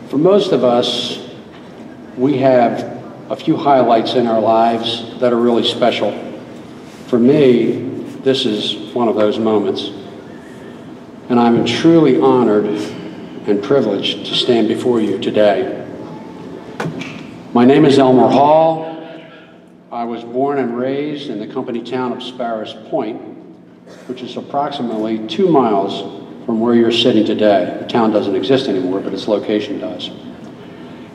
For most of us, we have a few highlights in our lives that are really special. For me, this is one of those moments. And I'm truly honored and privileged to stand before you today. My name is Elmer Hall. I was born and raised in the company town of Sparrows Point, which is approximately 2 miles from where you're sitting today. The town doesn't exist anymore, but its location does.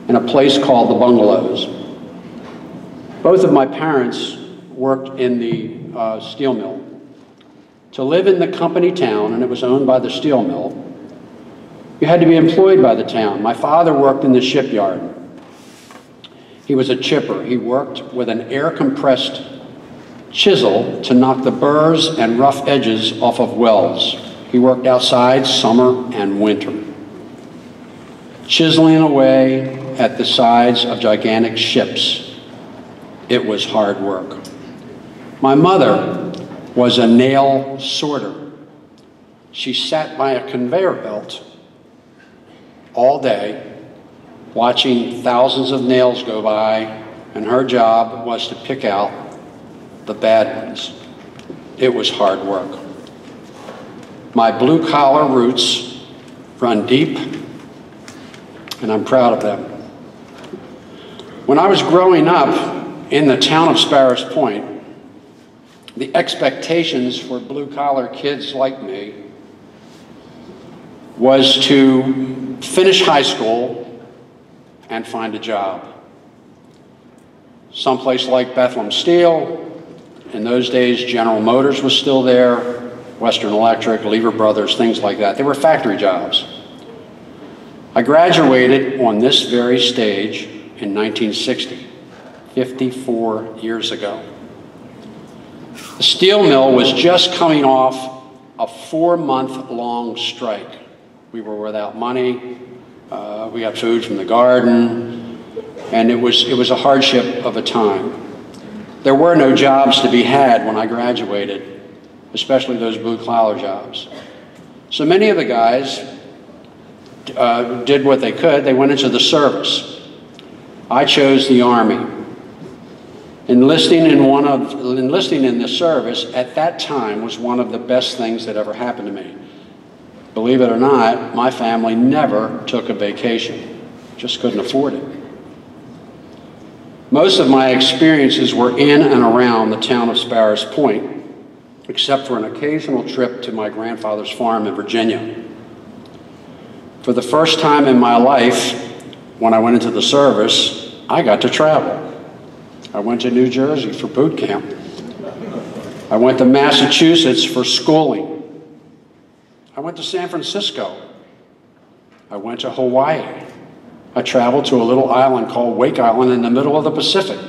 In a place called the Bungalows. Both of my parents worked in the steel mill. To live in the company town, and it was owned by the steel mill, you had to be employed by the town. My father worked in the shipyard. He was a chipper. He worked with an air-compressed chisel to knock the burrs and rough edges off of welds. He worked outside summer and winter, chiseling away at the sides of gigantic ships. It was hard work. My mother was a nail sorter. She sat by a conveyor belt all day, watching thousands of nails go by, and her job was to pick out the bad ones. It was hard work. My blue-collar roots run deep, and I'm proud of them. When I was growing up in the town of Sparrows Point, the expectations for blue-collar kids like me was to finish high school and find a job. Someplace like Bethlehem Steel. In those days, General Motors was still there, Western Electric, Lever Brothers, things like that. They were factory jobs. I graduated on this very stage in 1960, 54 years ago. The steel mill was just coming off a 4-month-long strike. We were without money. We got food from the garden, and it was a hardship of a time. There were no jobs to be had when I graduated, especially those blue-collar jobs. So many of the guys did what they could. They went into the service. I chose the Army. Enlisting in the service at that time was one of the best things that ever happened to me. Believe it or not, my family never took a vacation. Just couldn't afford it. Most of my experiences were in and around the town of Sparrows Point, except for an occasional trip to my grandfather's farm in Virginia. For the first time in my life, when I went into the service, I got to travel. I went to New Jersey for boot camp. I went to Massachusetts for schooling. I went to San Francisco. I went to Hawaii. I traveled to a little island called Wake Island in the middle of the Pacific.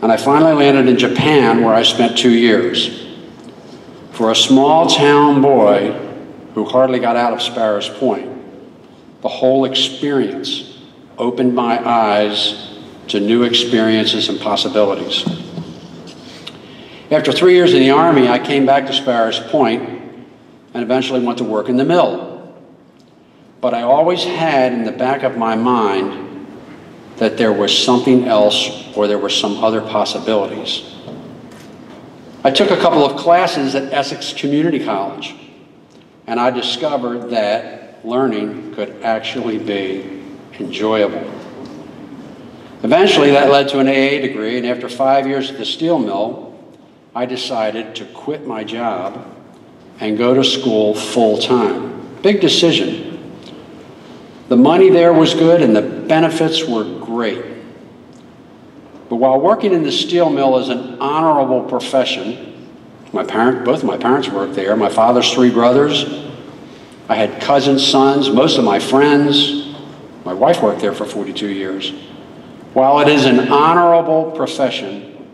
And I finally landed in Japan, where I spent 2 years. For a small town boy who hardly got out of Sparrows Point, the whole experience opened my eyes to new experiences and possibilities. After 3 years in the Army, I came back to Sparrows Point and eventually went to work in the mill. But I always had in the back of my mind that there was something else, or there were some other possibilities. I took a couple of classes at Essex Community College, and I discovered that learning could actually be enjoyable. Eventually, that led to an AA degree, and after 5 years at the steel mill, I decided to quit my job and go to school full-time. Big decision. The money there was good and the benefits were great. But while working in the steel mill is an honorable profession, both my parents worked there, my father's 3 brothers, I had cousins, sons, most of my friends. My wife worked there for 42 years. While it is an honorable profession,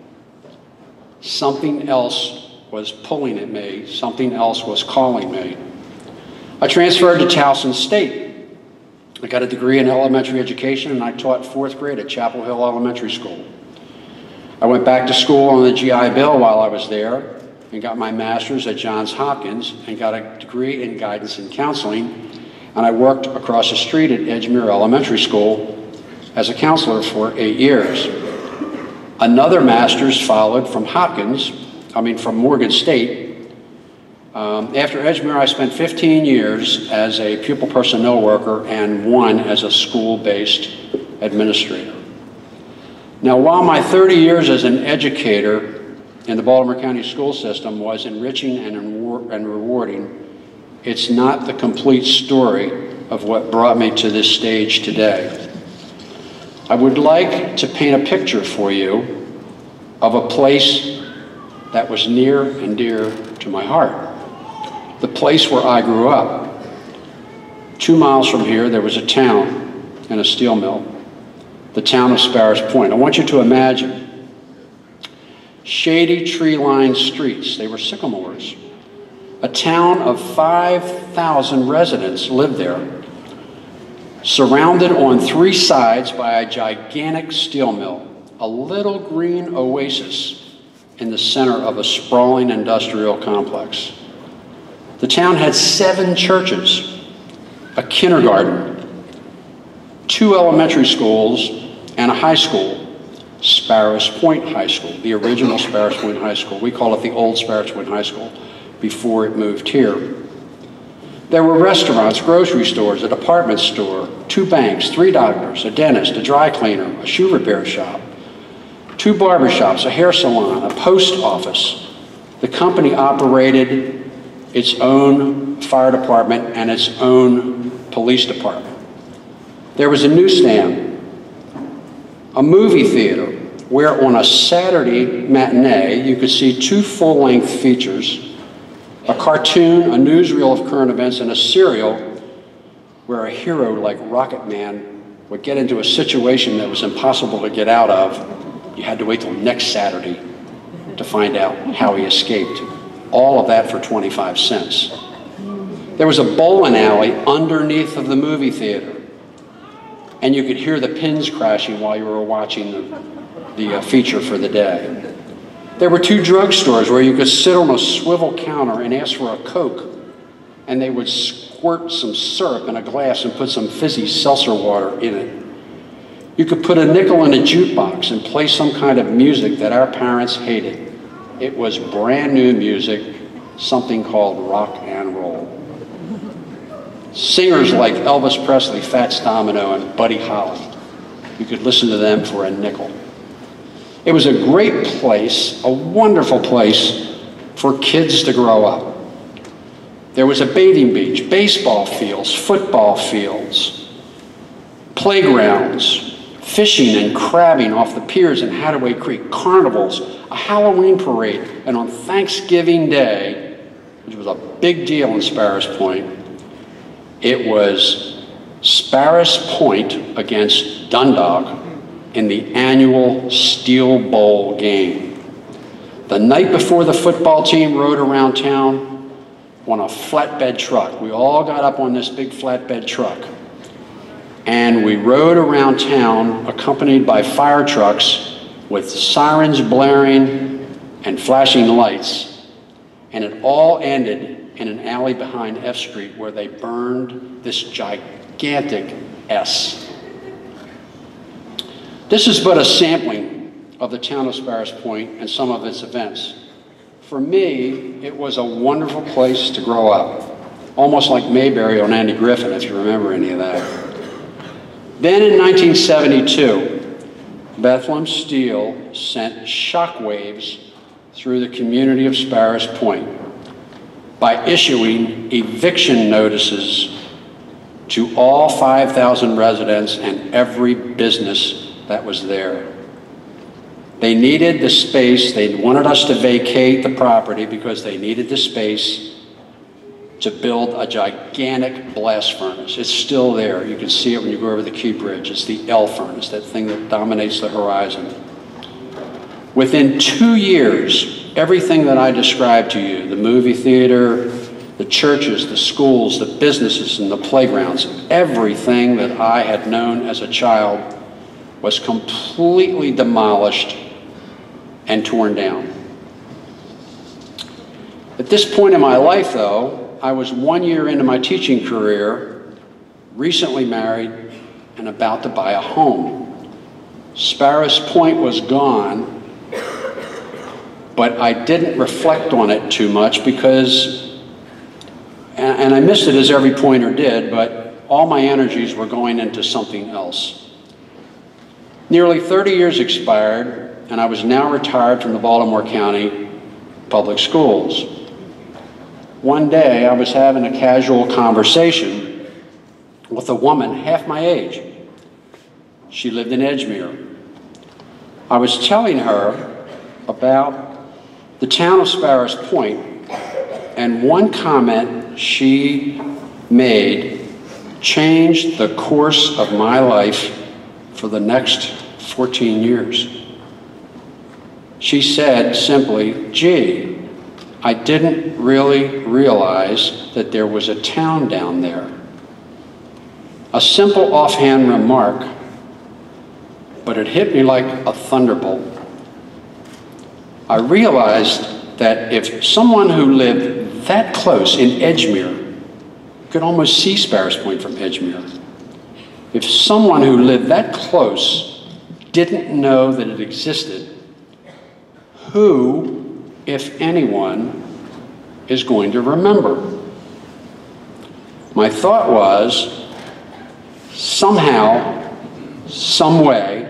something else was pulling at me, something else was calling me. I transferred to Towson State. I got a degree in elementary education, and I taught 4th grade at Chapel Hill Elementary School. I went back to school on the GI Bill while I was there, and got my master's at Johns Hopkins, and got a degree in guidance and counseling. and I worked across the street at Edgemere Elementary School as a counselor for 8 years. Another master's followed from from Morgan State. After Edgemere, I spent 15 years as a pupil personnel worker and 1 as a school-based administrator. Now, while my 30 years as an educator in the Baltimore County school system was enriching and rewarding, it's not the complete story of what brought me to this stage today. I would like to paint a picture for you of a place that was near and dear to my heart. The place where I grew up. 2 miles from here, there was a town and a steel mill, the town of Sparrows Point. I want you to imagine shady tree-lined streets. They were sycamores. A town of 5,000 residents lived there, surrounded on 3 sides by a gigantic steel mill, a little green oasis in the center of a sprawling industrial complex. The town had 7 churches, a kindergarten, 2 elementary schools, and a high school, Sparrows Point High School, the original Sparrows Point High School. We call it the old Sparrows Point High School before it moved here. There were restaurants, grocery stores, a department store, 2 banks, 3 doctors, a dentist, a dry cleaner, a shoe repair shop, 2 barbershops, a hair salon, a post office. The company operated its own fire department and its own police department. There was a newsstand, a movie theater, where on a Saturday matinee you could see 2 full-length features, a cartoon, a newsreel of current events, and a serial where a hero like Rocket Man would get into a situation that was impossible to get out of. You had to wait till next Saturday to find out how he escaped. All of that for 25 cents. There was a bowling alley underneath of the movie theater, and you could hear the pins crashing while you were watching the feature for the day. There were 2 drugstores where you could sit on a swivel counter and ask for a Coke, and they would squirt some syrup in a glass and put some fizzy seltzer water in it. You could put a nickel in a jukebox and play some kind of music that our parents hated. It was brand new music, something called rock and roll. Singers like Elvis Presley, Fats Domino, and Buddy Holly. You could listen to them for a nickel. It was a great place, a wonderful place for kids to grow up. There was a bathing beach, baseball fields, football fields, playgrounds, fishing and crabbing off the piers in Hadaway Creek, carnivals, a Halloween parade, and on Thanksgiving Day, which was a big deal in Sparrows Point, it was Sparrows Point against Dundalk in the annual Steel Bowl game. The night before the football team rode around town on a flatbed truck. We all got up on this big flatbed truck, and we rode around town accompanied by fire trucks with sirens blaring and flashing lights, and it all ended in an alley behind F Street where they burned this gigantic S. This is but a sampling of the town of Sparrows Point and some of its events. For me, it was a wonderful place to grow up, almost like Mayberry on Andy Griffin, if you remember any of that. Then in 1972, Bethlehem Steel sent shockwaves through the community of Sparrows Point by issuing eviction notices to all 5,000 residents and every business that was there. They needed the space. They wanted us to vacate the property because they needed the space to build a gigantic blast furnace. It's still there. You can see it when you go over the Key Bridge. It's the L furnace, that thing that dominates the horizon. Within 2 years, everything that I described to you, the movie theater, the churches, the schools, the businesses, and the playgrounds, everything that I had known as a child was completely demolished and torn down. At this point in my life, though, I was 1 year into my teaching career recently married, and about to buy a home. Sparrows Point was gone, but I didn't reflect on it too much because, and I missed it as every pointer did, but all my energies were going into something else. Nearly 30 years expired, and I was now retired from the Baltimore County Public Schools. One day, I was having a casual conversation with a woman half my age. She lived in Edgemere. I was telling her about the town of Sparrows Point, and one comment she made changed the course of my life for the next 14 years. She said simply, "Gee, I didn't really realize that there was a town down there." A simple offhand remark, but it hit me like a thunderbolt. I realized that if someone who lived that close in Edgemere could almost see Sparrows Point from Edgemere, if someone who lived that close didn't know that it existed, who, if anyone, is going to remember? My thought was, somehow, some way,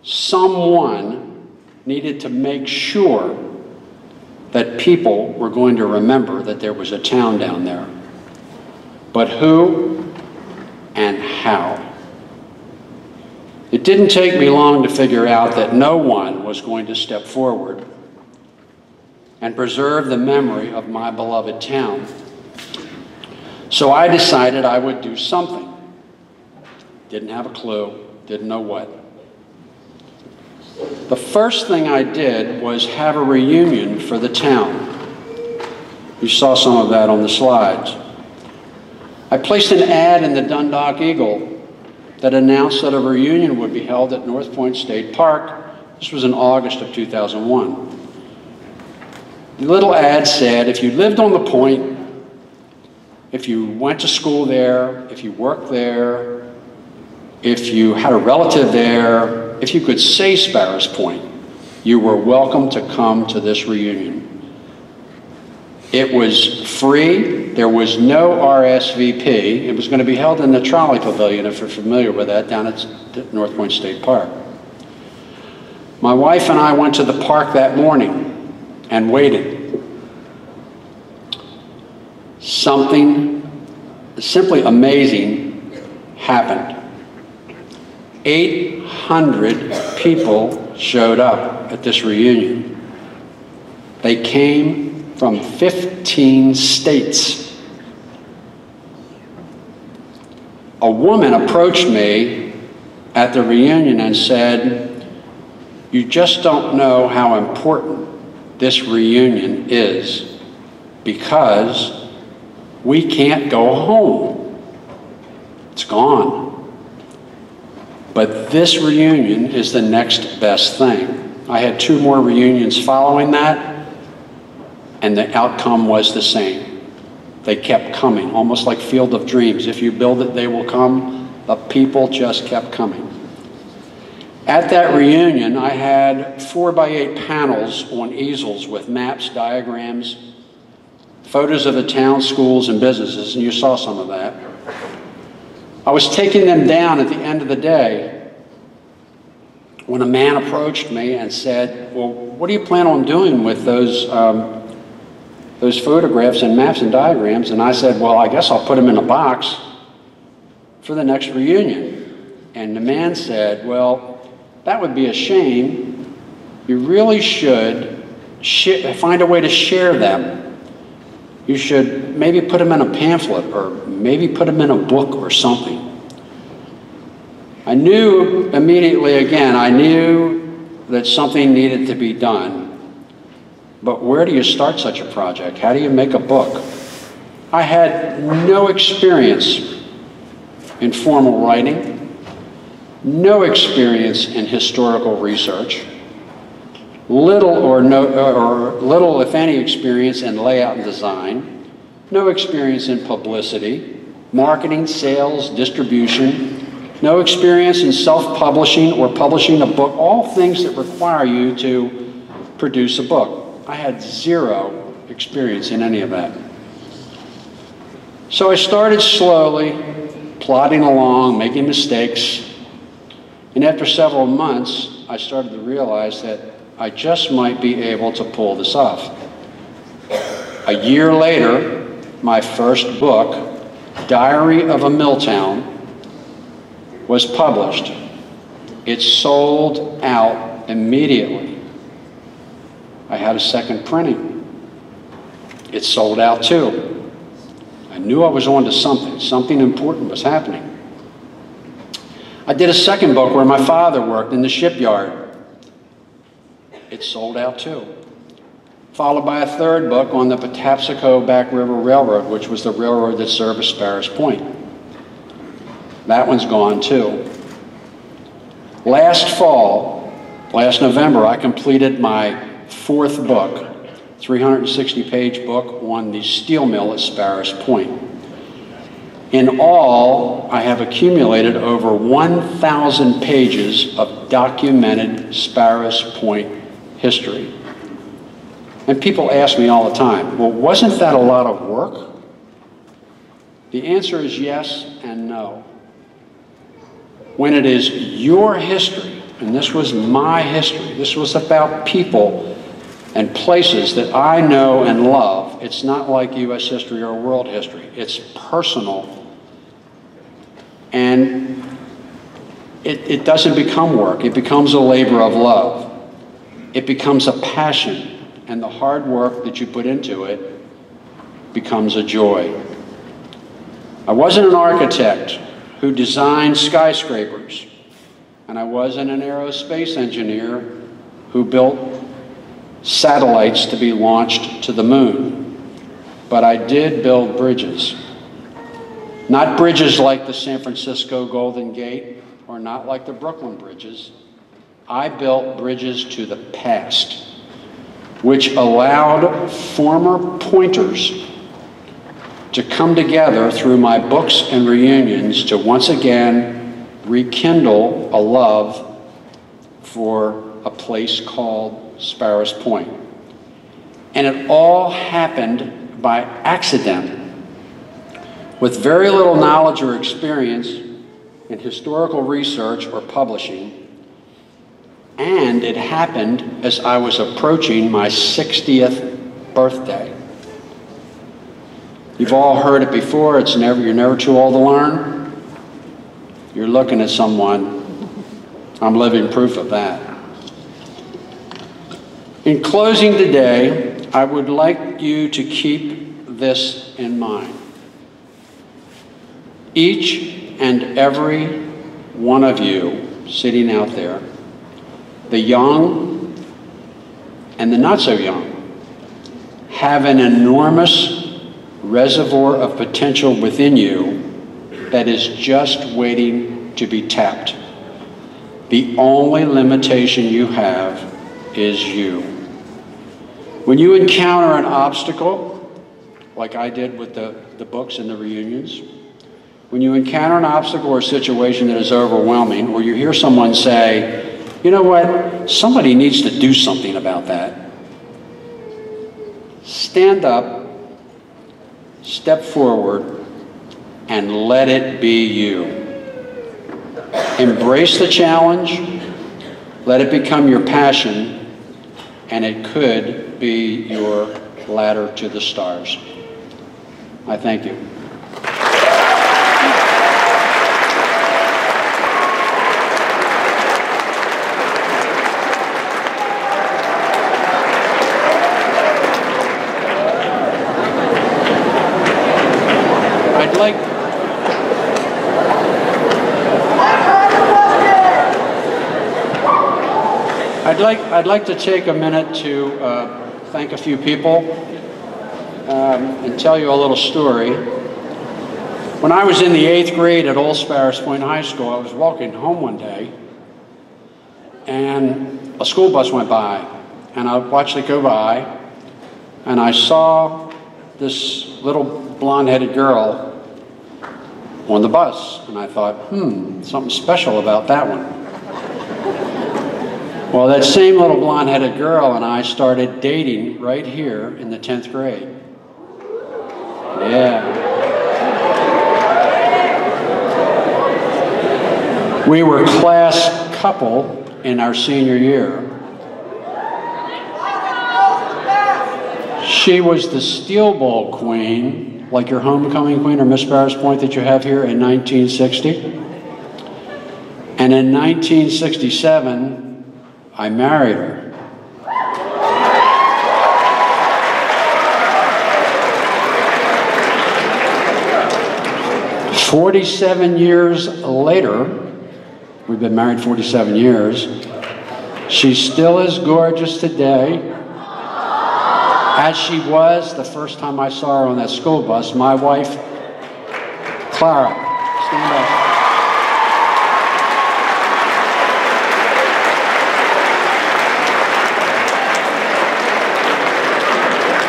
someone needed to make sure that people were going to remember that there was a town down there. But who and how? It didn't take me long to figure out that no one was going to step forward and preserve the memory of my beloved town. So I decided I would do something. Didn't have a clue, didn't know what. The first thing I did was have a reunion for the town. You saw some of that on the slides. I placed an ad in the Dundalk Eagle that announced that a reunion would be held at North Point State Park. This was in August of 2001. The little ad said, if you lived on the point, if you went to school there, if you worked there, if you had a relative there, if you could say Sparrows Point, you were welcome to come to this reunion. It was free. There was no RSVP. It was going to be held in the Trolley Pavilion, if you're familiar with that, down at North Point State Park. My wife and I went to the park that morning and waited. Something simply amazing happened. 800 people showed up at this reunion. They came from 15 states. A woman approached me at the reunion and said, "You just don't know how important this reunion is because we can't go home. It's gone. But this reunion is the next best thing." I had 2 more reunions following that, and the outcome was the same. They kept coming, almost like Field of Dreams. If you build it, they will come. The people just kept coming. At that reunion, I had 4x8 panels on easels with maps, diagrams, photos of the town, schools, and businesses, and you saw some of that. I was taking them down at the end of the day when a man approached me and said, "Well, what do you plan on doing with those photographs and maps and diagrams?" And I said, "Well, I guess I'll put them in a box for the next reunion." And the man said, "Well, that would be a shame. You really should find a way to share them. You should maybe put them in a pamphlet or maybe put them in a book or something." I knew immediately, again, I knew that something needed to be done. But where do you start such a project? How do you make a book? I had no experience in formal writing, no experience in historical research, little, if any, experience in layout and design, no experience in publicity, marketing, sales, distribution, no experience in self-publishing or publishing a book, all things that require you to produce a book. I had zero experience in any of that. So I started slowly, plodding along, making mistakes, and after several months, I started to realize that I just might be able to pull this off. A year later, my first book, Diary of a Milltown, was published. It sold out immediately. I had a second printing. It sold out too. I knew I was on to something. Something important was happening. I did a second book where my father worked in the shipyard. It sold out too. Followed by a third book on the Patapsco Back River Railroad, which was the railroad that serviced Sparrows Point. That one's gone too. Last fall, last November, I completed my fourth book, 360-page book on the steel mill at Sparrows Point. In all, I have accumulated over 1,000 pages of documented Sparrows Point history. And people ask me all the time, well, wasn't that a lot of work? The answer is yes and no. When it is your history, and this was my history, this was about people and places that I know and love. It's not like U.S. history or world history. It's personal. And it doesn't become work. It becomes a labor of love. It becomes a passion. And the hard work that you put into it becomes a joy. I wasn't an architect who designed skyscrapers, and I wasn't an aerospace engineer who built satellites to be launched to the moon, but I did build bridges. Not bridges like the San Francisco Golden Gate, or not like the Brooklyn bridges. I built bridges to the past, which allowed former pointers to come together through my books and reunions to once again rekindle a love for a place called Sparrows Point. And it all happened by accident, with very little knowledge or experience in historical research or publishing. And it happened as I was approaching my 60th birthday. You've all heard it before, you're never too old to learn. You're looking at someone. I'm living proof of that. In closing today, I would like you to keep this in mind. Each and every one of you sitting out there, the young and the not so young, have an enormous reservoir of potential within you that is just waiting to be tapped. The only limitation you have is you. When you encounter an obstacle, like I did with the books and the reunions, when you encounter an obstacle or a situation that is overwhelming, or you hear someone say, you know what, somebody needs to do something about that, stand up, step forward, and let it be you. Embrace the challenge, let it become your passion, and it could be your ladder to the stars. I thank you. I'd like to take a minute to thank a few people and tell you a little story. When I was in the 8th grade at Old Sparrows Point High School, I was walking home one day, and a school bus went by, and I watched it go by, and I saw this little blonde-headed girl on the bus. And I thought, something special about that one. Well, that same little blonde-headed girl and I started dating right here in the 10th grade. Yeah. We were class couple in our senior year. She was the Steel Bowl queen, like your homecoming queen or Miss Sparrows Point that you have here in 1960. And in 1967, I married her. 47 years later, we've been married 47 years, she's still as gorgeous today as she was the first time I saw her on that school bus. My wife, Clara, stand up.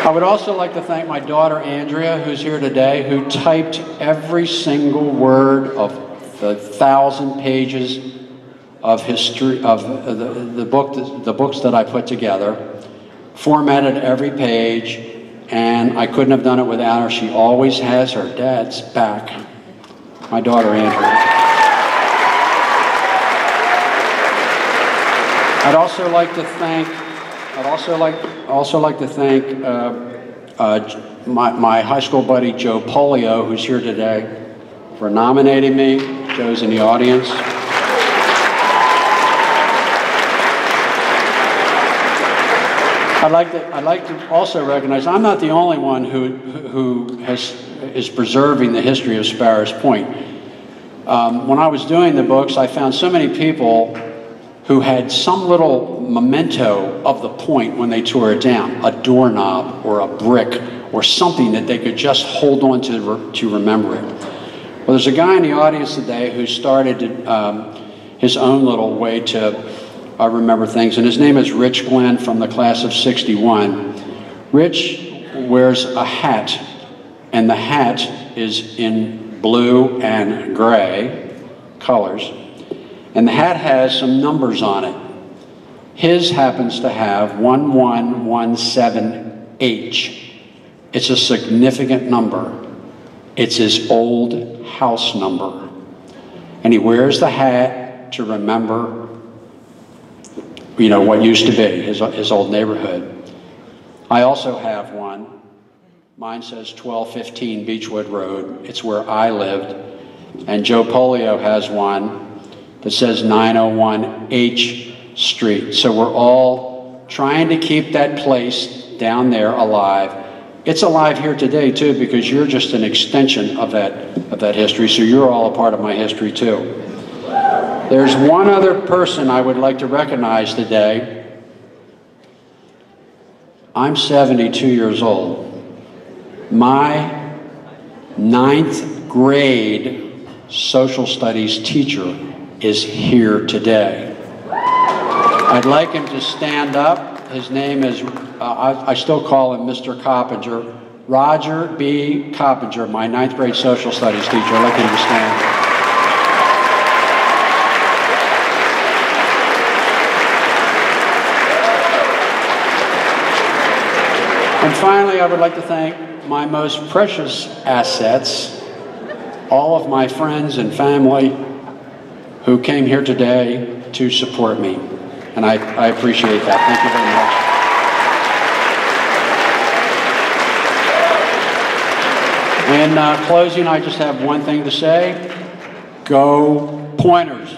I would also like to thank my daughter, Andrea, who's here today, who typed every single word of the 1,000 pages of history, of the books that I put together, formatted every page, and I couldn't have done it without her. She always has her dad's back. My daughter, Andrea. I'd also like to thank my high school buddy Joe Polio, who's here today, for nominating me. Joe's in the audience. I'd like to also recognize I'm not the only one who is preserving the history of Sparrows Point. When I was doing the books, I found so many people who had some little memento of the point when they tore it down, a doorknob or a brick or something that they could just hold on to remember it. Well, there's a guy in the audience today who started his own little way to remember things, and his name is Rich Glenn from the class of '61. Rich wears a hat, and the hat is in blue and gray colors. And the hat has some numbers on it. His happens to have 1117H. It's a significant number. It's his old house number. And he wears the hat to remember, you know, what used to be his old neighborhood. I also have one. Mine says 1215 Beechwood Road. It's where I lived. And Joe Polio has one that says 901 H Street. So we're all trying to keep that place down there alive. It's alive here today too, because you're just an extension of that history, so you're all a part of my history too. There's one other person I would like to recognize today. I'm 72 years old. My 9th grade social studies teacher is here today. I'd like him to stand up. His name is, I still call him Mr. Coppinger, Roger B. Coppinger, my 9th grade social studies teacher. I'd like him to stand. And finally, I would like to thank my most precious assets, all of my friends and family who came here today to support me. And I appreciate that. Thank you very much. In closing, I just have one thing to say. Go Pointers.